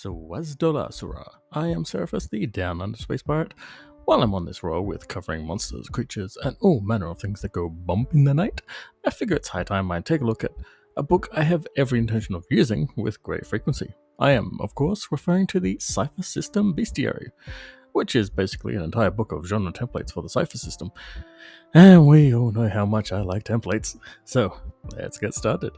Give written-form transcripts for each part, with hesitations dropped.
Swazdolasuра. I am Seraphis, the Down Under Space Pirate. While I'm on this roll with covering monsters, creatures, and all manner of things that go bump in the night, I figure it's high time I take a look at a book I have every intention of using with great frequency. I am, of course, referring to the Cypher System Bestiary, which is basically an entire book of genre templates for the Cypher System. And we all know how much I like templates, so let's get started.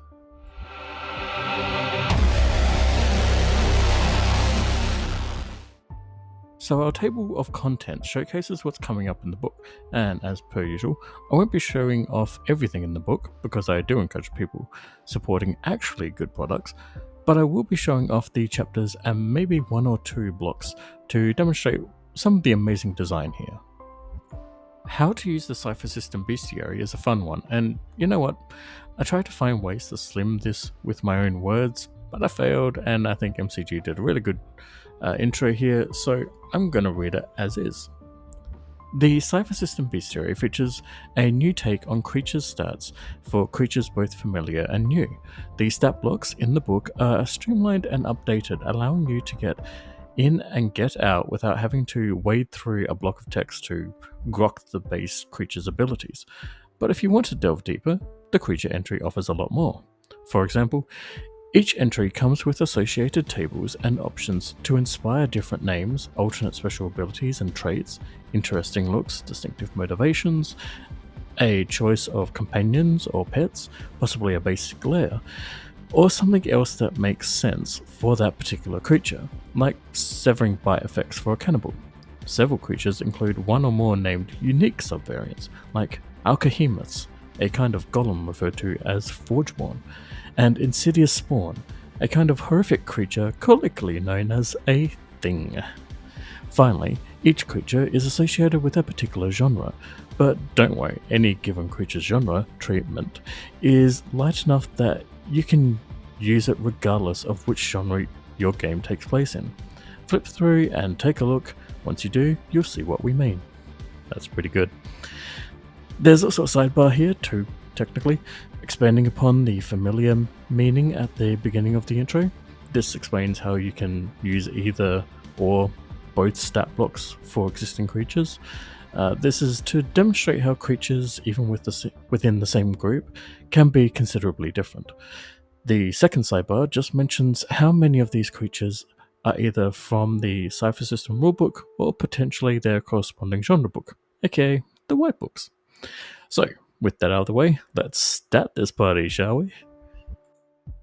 So our table of contents showcases what's coming up in the book, and as per usual, I won't be showing off everything in the book because I do encourage people supporting actually good products, but I will be showing off the chapters and maybe one or two blocks to demonstrate some of the amazing design here. How to use the Cypher System Bestiary is a fun one, and you know what? I tried to find ways to slim this with my own words, but I failed, and I think MCG did a really good intro here, so I'm gonna read it as is. The Cypher System Bestiary features a new take on creatures' stats for creatures both familiar and new. The stat blocks in the book are streamlined and updated, allowing you to get in and get out without having to wade through a block of text to grok the base creature's abilities. But if you want to delve deeper, the creature entry offers a lot more. For example, each entry comes with associated tables and options to inspire different names, alternate special abilities and traits, interesting looks, distinctive motivations, a choice of companions or pets, possibly a basic lair, or something else that makes sense for that particular creature, like severing bite effects for a cannibal. Several creatures include one or more named unique subvariants, like Alcahemoths, a kind of golem referred to as Forgeborn, and Insidious Spawn, a kind of horrific creature colloquially known as a thing. Finally, each creature is associated with a particular genre, but don't worry, any given creature's genre treatment is light enough that you can use it regardless of which genre your game takes place in. Flip through and take a look. Once you do, you'll see what we mean. That's pretty good. There's also a sidebar here too, technically, expanding upon the familiar meaning at the beginning of the intro. This explains how you can use either or both stat blocks for existing creatures. This is to demonstrate how creatures, even within the same group, can be considerably different. The second sidebar just mentions how many of these creatures are either from the Cypher System rulebook or potentially their corresponding genre book, aka the white books. So, with that out of the way, let's start this party, shall we?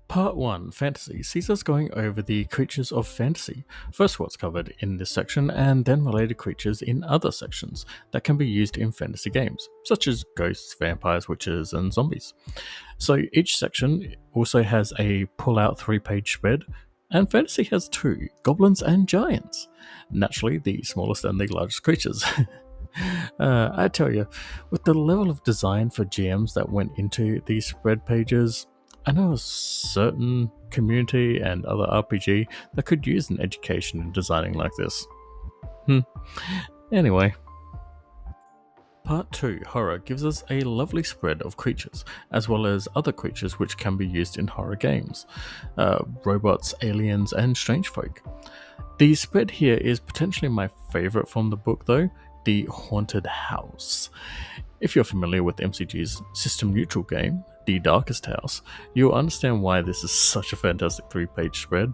Part 1, Fantasy, sees us going over the creatures of fantasy, first what's covered in this section, and then related creatures in other sections that can be used in fantasy games, such as ghosts, vampires, witches, and zombies. So each section also has a pull-out 3-page spread, and fantasy has 2, goblins and giants. Naturally, the smallest and the largest creatures. I tell you, with the level of design for GMs that went into these spread pages, I know a certain community and other RPG that could use an education in designing like this. Anyway. Part 2, Horror, gives us a lovely spread of creatures, as well as other creatures which can be used in horror games. Robots, aliens, and strange folk. The spread here is potentially my favourite from the book though, the Haunted House. If you're familiar with MCG's system-neutral game, The Darkest House, you'll understand why this is such a fantastic 3-page spread,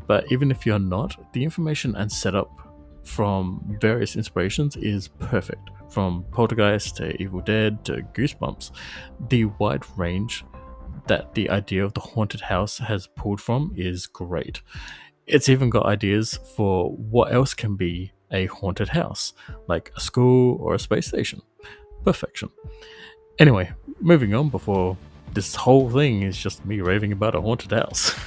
but even if you're not, the information and setup from various inspirations is perfect, from Poltergeist to Evil Dead to Goosebumps. The wide range that the idea of the haunted house has pulled from is great. It's even got ideas for what else can be a haunted house, like a school or a space station. Perfection. Anyway, moving on before this whole thing is just me raving about a haunted house.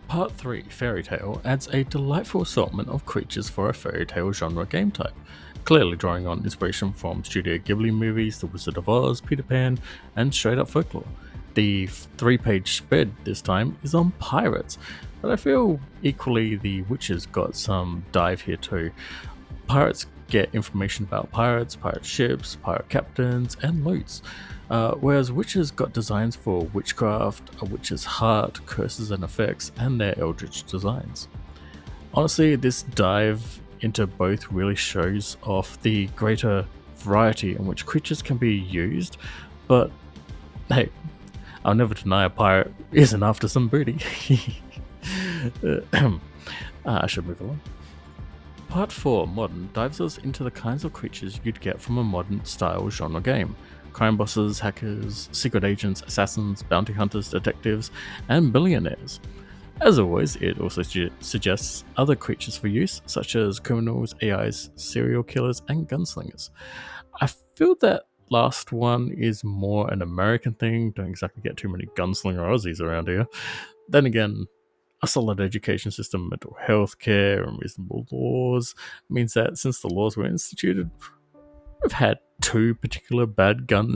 Part 3, Fairy Tale, adds a delightful assortment of creatures for a fairy tale genre game type, clearly drawing on inspiration from Studio Ghibli movies, The Wizard of Oz, Peter Pan, and straight up folklore. The 3-page spread this time is on pirates, but I feel equally the witches got some dive here too. Pirates get information about pirates, pirate ships, pirate captains, and loot. Whereas witches got designs for witchcraft, a witch's heart, curses and effects, and their eldritch designs. Honestly, this dive into both really shows off the greater variety in which creatures can be used, but hey, I'll never deny a pirate isn't after some booty. I should move along. Part 4, Modern, dives us into the kinds of creatures you'd get from a modern style genre game. Crime bosses, hackers, secret agents, assassins, bounty hunters, detectives, and billionaires. As always, it also suggests other creatures for use, such as criminals, AIs, serial killers, and gunslingers. I feel that last one is more an American thing, don't exactly get too many gunslinger Aussies around here. Then again, a solid education system, mental health care, and reasonable laws means that since the laws were instituted, we've had 2 particular bad gun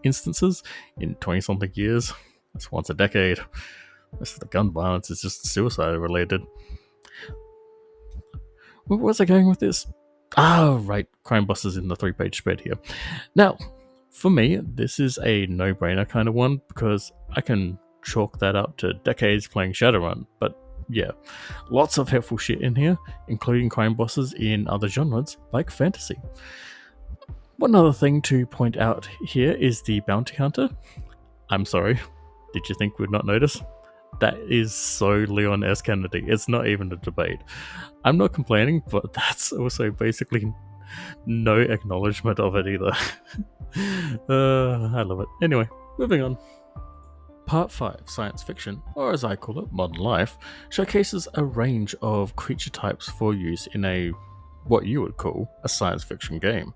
instances in 20-something years. That's once a decade. Most of the gun violence is just suicide related. Where was I going with this? Right, crime bosses in the 3-page spread here. Now, for me, this is a no-brainer kind of one because I can chalk that up to decades playing Shadowrun, but yeah, lots of helpful shit in here, including crime bosses in other genres like fantasy. One other thing to point out here is the bounty hunter. I'm sorry, did you think we'd not notice? That is so Leon S. Kennedy. It's not even a debate. I'm not complaining, but that's also basically no acknowledgement of it either. I love it. Anyway, moving on. Part 5, Science Fiction, or as I call it, Modern Life, showcases a range of creature types for use in what you would call a science fiction game.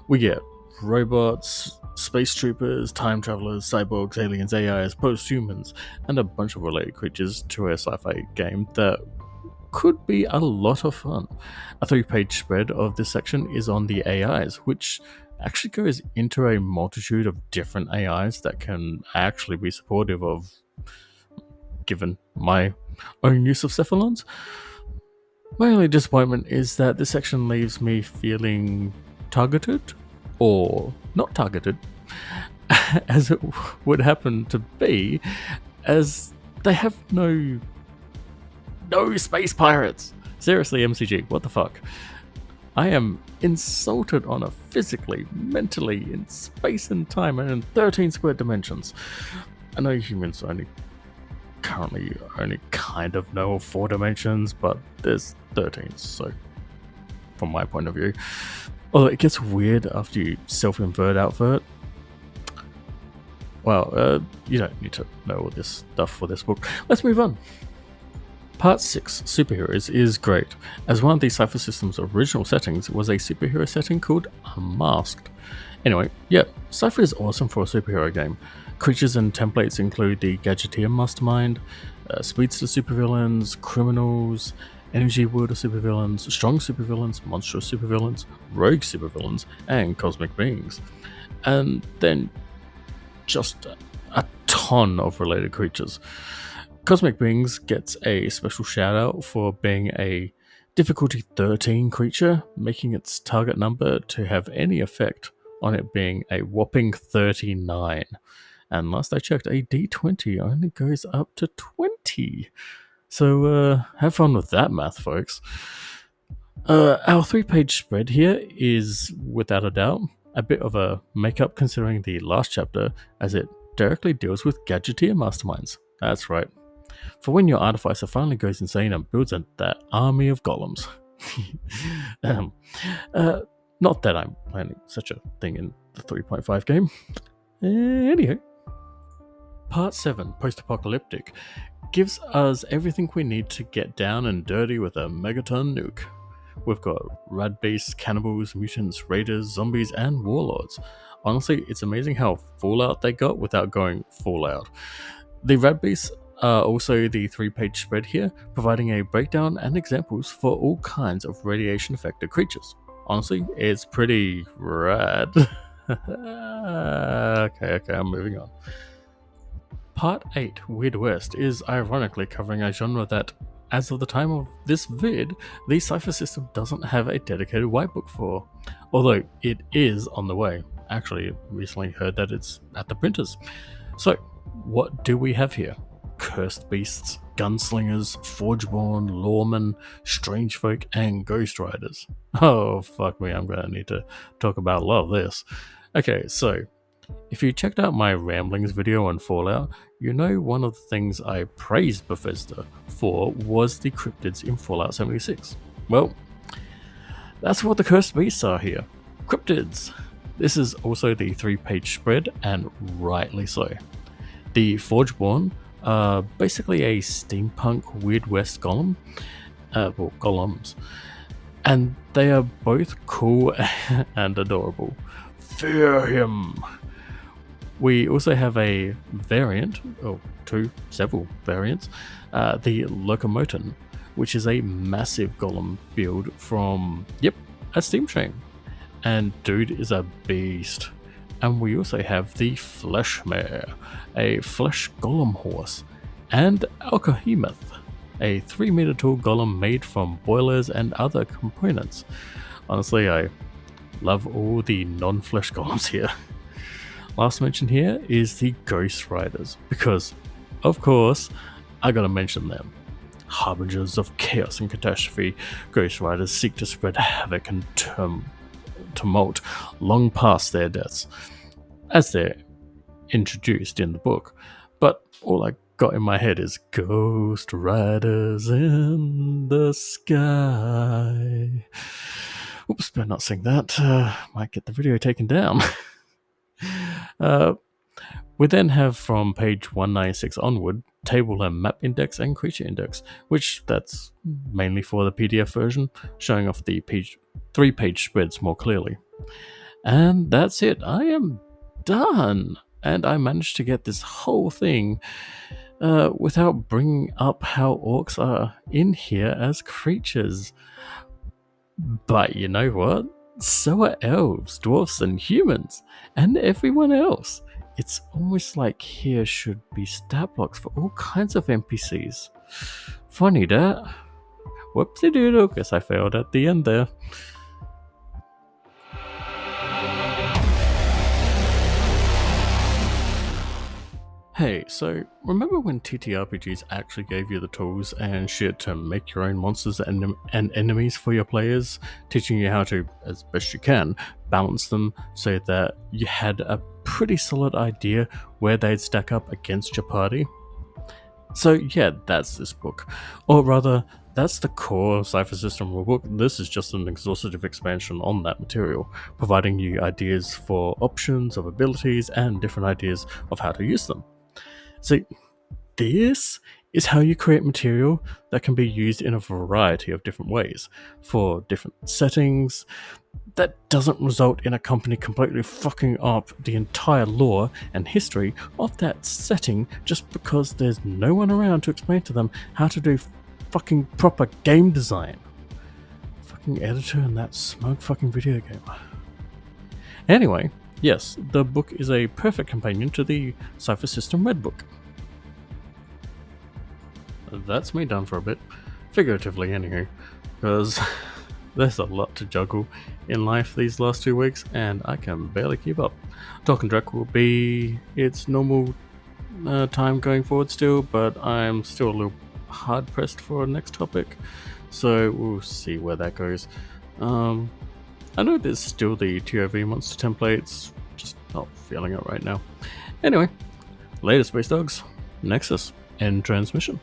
We get robots, space troopers, time travelers, cyborgs, aliens, AIs, post-humans, and a bunch of related creatures to a sci-fi game that could be a lot of fun. A 3-page spread of this section is on the AIs, which actually goes into a multitude of different AIs that can actually be supportive of, given my own use of cephalons. My only disappointment is that this section leaves me feeling targeted, or not targeted, as it would happen to be, as they have no space pirates. Seriously, MCG, what the fuck? I am insulted on a physically, mentally, in space and time, and in 13 square dimensions. I know humans currently only kind of know 4 dimensions, but there's 13, so from my point of view. Although it gets weird after you self-invert outfit. Well, you don't need to know all this stuff for this book. Let's move on. Part 6, Superheroes, is great, as one of the Cypher System's original settings was a superhero setting called Unmasked. Anyway, yeah, Cypher is awesome for a superhero game. Creatures and templates include the Gadgeteer Mastermind, Speedster supervillains, Criminals, Energy Wielder supervillains, Strong supervillains, Monstrous supervillains, Rogue supervillains, and Cosmic Beings. And then just a ton of related creatures. Cosmic Beings gets a special shout out for being a difficulty 13 creature, making its target number to have any effect on it being a whopping 39. And last I checked, a d20 only goes up to 20. So have fun with that math, folks. Our 3-page spread here is, without a doubt, a bit of a make-up considering the last chapter, as it directly deals with Gadgeteer Masterminds. That's right. For when your artificer finally goes insane and builds that army of golems. Not that I'm planning such a thing in the 3.5 game. Anywho. Part 7, Post-Apocalyptic, gives us everything we need to get down and dirty with a megaton nuke. We've got rad beasts, cannibals, mutants, raiders, zombies, and warlords. Honestly, it's amazing how full out they got without going full out. The rad beasts are also the 3-page spread here, providing a breakdown and examples for all kinds of radiation-affected creatures. Honestly, it's pretty rad. Okay, I'm moving on. Part 8, Weird West, is ironically covering a genre that as of the time of this vid, the Cypher system doesn't have a dedicated whitebook for, although it is on the way. Actually, recently heard that it's at the printers. So, what do we have here? Cursed beasts, gunslingers, forgeborn, lawmen, strange folk, and ghost riders. Oh, fuck me, I'm gonna need to talk about a lot of this. Okay, so, if you checked out my ramblings video on Fallout, you know one of the things I praised Bethesda for was the cryptids in Fallout 76. Well, that's what the cursed beasts are here. Cryptids. This is also the 3-page spread, and rightly so. The Forgeborn are basically a steampunk Weird West golem. Golems. And they are both cool and adorable. Fear him! We also have a variant, or several variants, the Locomoton, which is a massive golem build from, a steam train. And dude is a beast. And we also have the Fleshmare, a flesh golem horse, and Alcohemoth, a 3-meter tall golem made from boilers and other components. Honestly, I love all the non-flesh golems here. Last mention here is the Ghost Riders, because, of course, I gotta mention them. Harbingers of chaos and catastrophe, Ghost Riders seek to spread havoc and tumult long past their deaths, as they're introduced in the book. But all I got in my head is Ghost Riders in the sky. Oops, better not sing that. Might get the video taken down. We then have from page 196 onward table and map index and creature index, which that's mainly for the PDF version, showing off the 3-page spreads more clearly. And that's it. I am done. And I managed to get this whole thing without bringing up how orcs are in here as creatures. But you know what? So are elves, dwarfs, and humans, and everyone else. It's almost like here should be stat blocks for all kinds of NPCs. Funny that. Whoopsie doodle, guess I failed at the end there. Hey, so remember when TTRPGs actually gave you the tools and shit to make your own monsters and enemies for your players, teaching you how to, as best you can, balance them so that you had a pretty solid idea where they'd stack up against your party? So yeah, that's this book. Or rather, that's the core Cypher System rulebook. This is just an exhaustive expansion on that material, providing you ideas for options of abilities and different ideas of how to use them. So this is how you create material that can be used in a variety of different ways for different settings. That doesn't result in a company completely fucking up the entire lore and history of that setting just because there's no one around to explain to them how to do fucking proper game design. Fucking editor and that smug fucking video game. Anyway, yes, the book is a perfect companion to the Cypher System Red Book. That's me done for a bit, figuratively anywho, because there's a lot to juggle in life these last 2 weeks and I can barely keep up. Talking Drek will be its normal time going forward still, but I'm still a little hard pressed for a next topic, so we'll see where that goes. I know there's still the TOV monster templates, just not feeling it right now. Anyway, later Space Dogs, Nexus, end transmission.